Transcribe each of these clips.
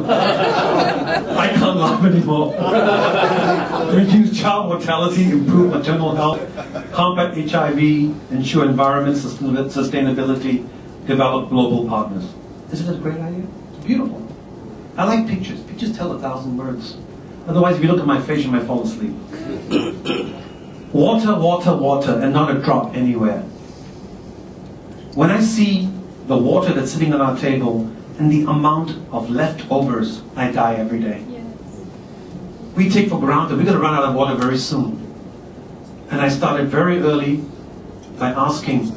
I can't laugh anymore. Reduce child mortality, improve maternal health, combat HIV, ensure environment sustainability, develop global partners. Isn't it a great idea? It's beautiful. I like pictures. Pictures tell 1,000 words. Otherwise, if you look at my face, you might fall asleep. Water, water, water, and not a drop anywhere. When I see the water that's sitting on our table and the amount of leftovers, I die every day. Yes. We take for granted, we're going to run out of water very soon. And I started very early by asking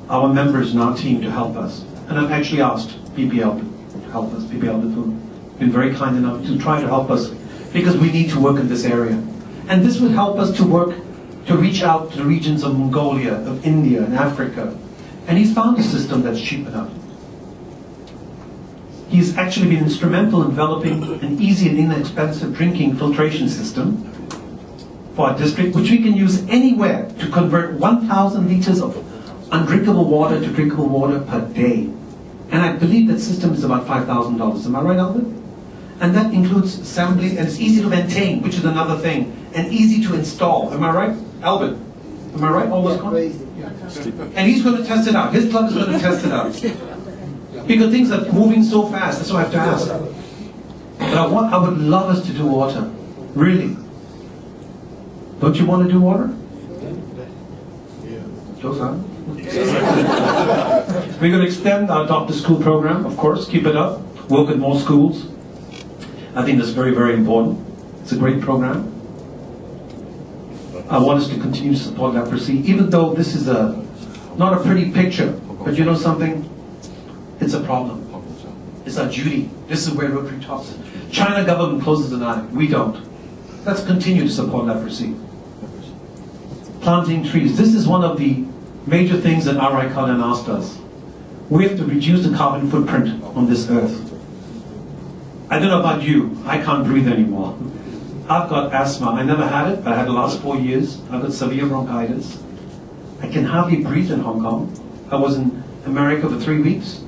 our members in our team to help us. And I've actually asked PPL to help us, PPL to been very kind enough to try to help us, because we need to work in this area. And this will help us to work, to reach out to the regions of Mongolia, of India, and Africa. And he's found a system that's cheap enough. He's actually been instrumental in developing an easy and inexpensive drinking filtration system for our district, which we can use anywhere to convert 1,000 liters of undrinkable water to drinkable water per day. And I believe that system is about $5,000. Am I right, Albert? And that includes assembly, and it's easy to maintain, which is another thing, and easy to install. Am I right, Albert? Am I right? All those comments? And he's going to test it out. His club is going to test it out. Because things are moving so fast, that's what I have to ask. But I would love us to do water. Really. Don't you want to do water? Joe-san? We're going to extend our Adopt a School program, of course. Keep it up. Work with more schools. I think that's very, very important. It's a great program. I want us to continue to support leprosy, even though this is not a pretty picture. But you know something? It's a problem. It's our duty. This is where Rotary talks. China government closes an eye. We don't. Let's continue to support leprosy. Planting trees. This is one of the major things that R.I. Kalyan asked us. We have to reduce the carbon footprint on this earth. I don't know about you. I can't breathe anymore. I've got asthma. I never had it, but I had the last 4 years. I've got severe bronchitis. I can hardly breathe in Hong Kong. I was in America for 3 weeks.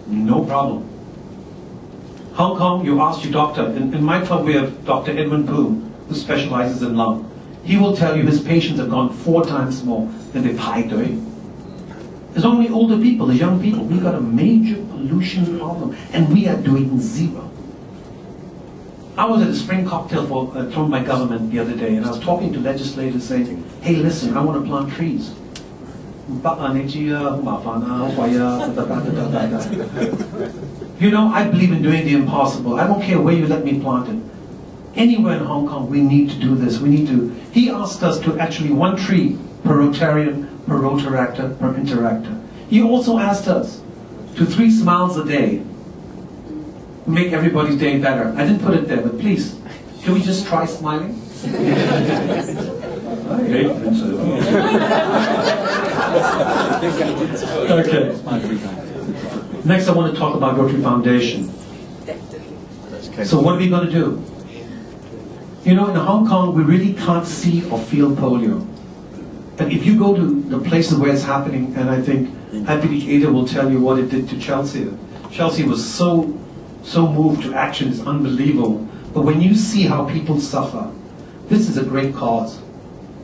No problem. Hong Kong, you ask your doctor. In my club, we have Dr. Edwin Poo, who specializes in lung. He will tell you his patients have gone 4 times more than they pai doing. It's only older people, the young people. We've got a major pollution problem, and we are doing zero. I was at a spring cocktail thrown by government the other day, and I was talking to legislators saying, hey, listen, I want to plant trees. You know, I believe in doing the impossible. I don't care where you let me plant it. Anywhere in Hong Kong, we need to do this. We need to. He asked us to actually 1 tree per Rotarian, per Rotaractor, per Interactor. He also asked us to 3 smiles a day. Make everybody's day better. I didn't put it there, but please, can we just try smiling? I hate princess. Okay. Next, I want to talk about Rotary Foundation. So what are we going to do? You know, in Hong Kong, we really can't see or feel polio. But if you go to the places where it's happening, and I think Happy Ada will tell you what it did to Chelsea. Chelsea was so moved to action, it's unbelievable. But when you see how people suffer, this is a great cause.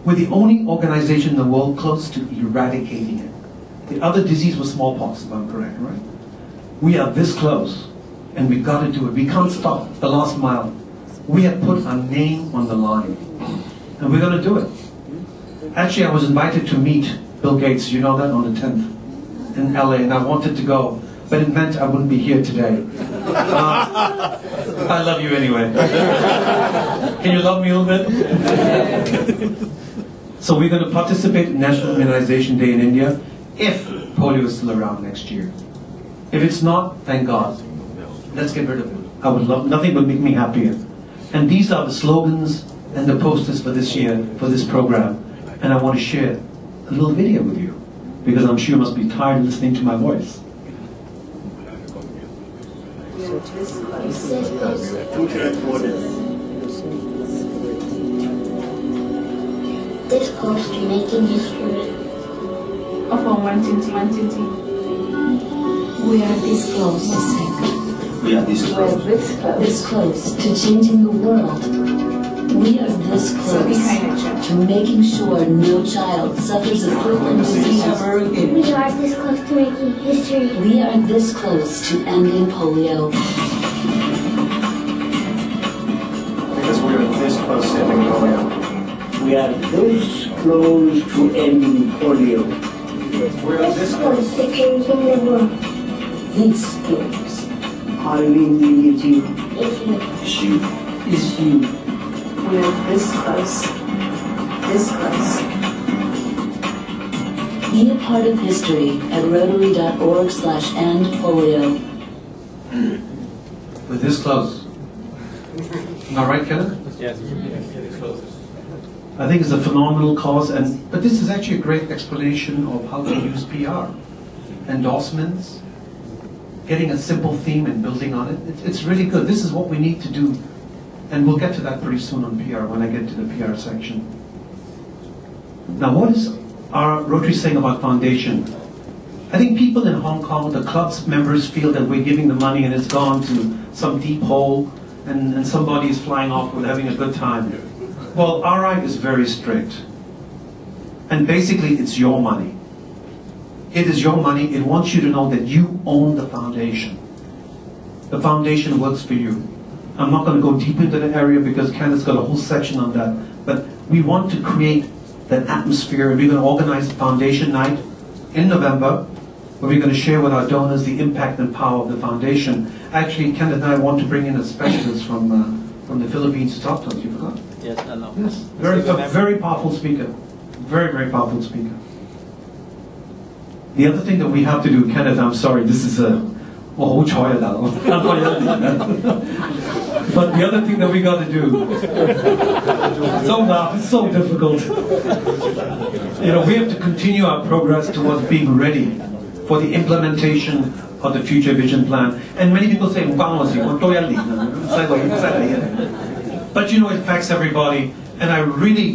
We're the only organization in the world close to eradicating it. The other disease was smallpox, if I'm correct, right? We are this close, and we've got to do it. We can't stop the last mile. We have put our name on the line, and we're going to do it. Actually, I was invited to meet Bill Gates, you know that, on the 10th in LA, and I wanted to go, but it meant I wouldn't be here today. I love you anyway. Can you love me a little bit? So we're going to participate in National Immunization Day in India if polio is still around next year. If it's not, thank God. Let's get rid of it. I would love, nothing would make me happier. And these are the slogans and the posters for this year, for this program. And I want to share a little video with you, because I'm sure you must be tired of listening to my voice. This close to making history. We are this close to sacred. We are this close. This close to changing the world. We are this close to making sure no child suffers a crippling disease. We are this close to making history. We are this close to ending polio. Because we are this close to ending polio. We are this close to ending polio. We are this close. To changing the world. This close. Harilela is you. It's you. It's you. Is you. We're this close. This close. Be a part of history at rotary.org/endpolio. We're this close. Am I right, Kenneth? Yes. I think it's a phenomenal cause, but this is actually a great explanation of how to use PR. Endorsements, getting a simple theme and building on it. It's really good. This is what we need to do. And we'll get to that pretty soon on PR when I get to the PR section. Now, what is our Rotary saying about foundation? I think people in Hong Kong, the club's members feel that we're giving the money and it's gone to some deep hole and somebody is flying off with having a good time. Well, RI is very strict. And basically, it's your money. It is your money. It wants you to know that you own the foundation. The foundation works for you. I'm not going to go deep into the area because Candace got a whole section on that. But we want to create that atmosphere. We're going to organize a foundation night in November where we're going to share with our donors the impact and power of the foundation. Actually, Candace and I want to bring in a specialist from the Philippines to talk to us. You forgot? Yes, I know. Yes. Very powerful speaker. Very, very powerful speaker. The other thing that we have to do, Kenneth, I'm sorry, this is a... But the other thing that we got to do, it's so difficult. You know, we have to continue our progress towards being ready for the implementation of the Future Vision Plan. And many people say, but you know, it affects everybody. And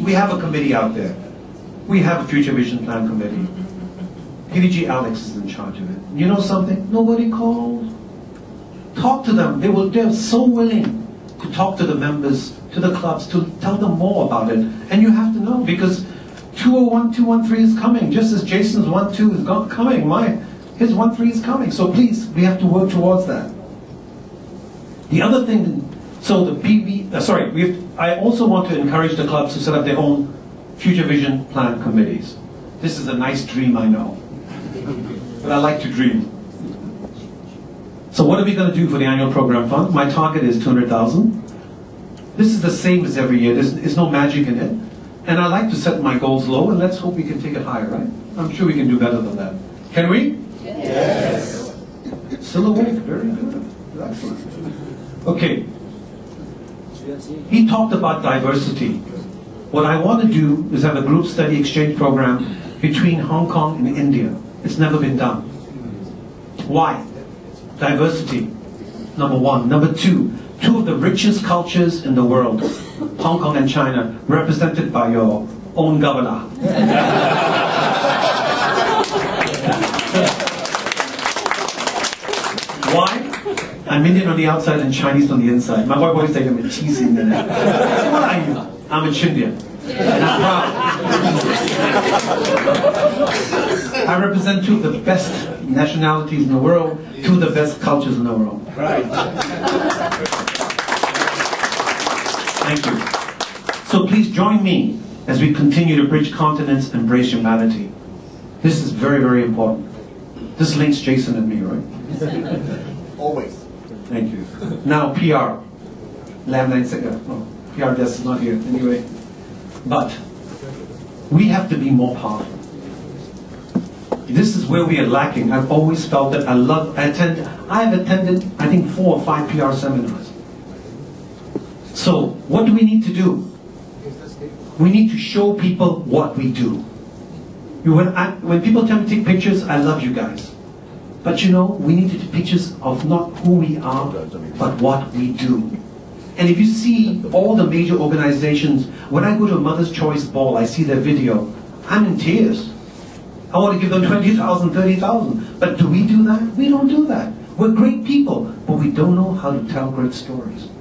we have a committee out there. We have a Future Vision Plan committee. PDG Alex is in charge of it. You know something? Nobody called. Talk to them. They're so willing to talk to the members, to the clubs, to tell them more about it. And you have to know, because 201-213 is coming, just as Jason's 1-2 is coming. His 1-3 is coming. So please, we have to work towards that. The other thing, so the I also want to encourage the clubs to set up their own Future Vision Plan committees. This is a nice dream, I know. But I like to dream. So what are we going to do for the annual program fund? My target is 200,000. This is the same as every year. There's no magic in it. And I like to set my goals low, and let's hope we can take it higher, right? I'm sure we can do better than that. Can we? Yes. Still awake. Very good. Excellent. Okay. He talked about diversity. What I want to do is have a group study exchange program between Hong Kong and India. It's never been done. Why? Diversity, number one. Number two of the richest cultures in the world, Hong Kong and China, represented by your own governor. Why? I'm Indian on the outside and Chinese on the inside. My wife always says I'm a cheesy Indian. What are you? I'm a Chindian. And I'm proud. I represent two of the best nationalities in the world, two of the best cultures in the world. Right. Thank you. So please join me as we continue to bridge continents and embrace humanity. This is very, very important. This links Jason and me, right? Always. Thank you. Now PR. PR desk is not here anyway. But we have to be more powerful. This is where we are lacking. I've always felt that I've attended, I think, 4 or 5 PR seminars. So, what do we need to do? We need to show people what we do. When people tell me to take pictures, I love you guys. But you know, we need to take pictures of not who we are, but what we do. And if you see all the major organizations, when I go to a Mother's Choice ball, I see their video, I'm in tears. I want to give them 20,000, 30,000. But do we do that? We don't do that. We're great people. but we don't know how to tell great stories.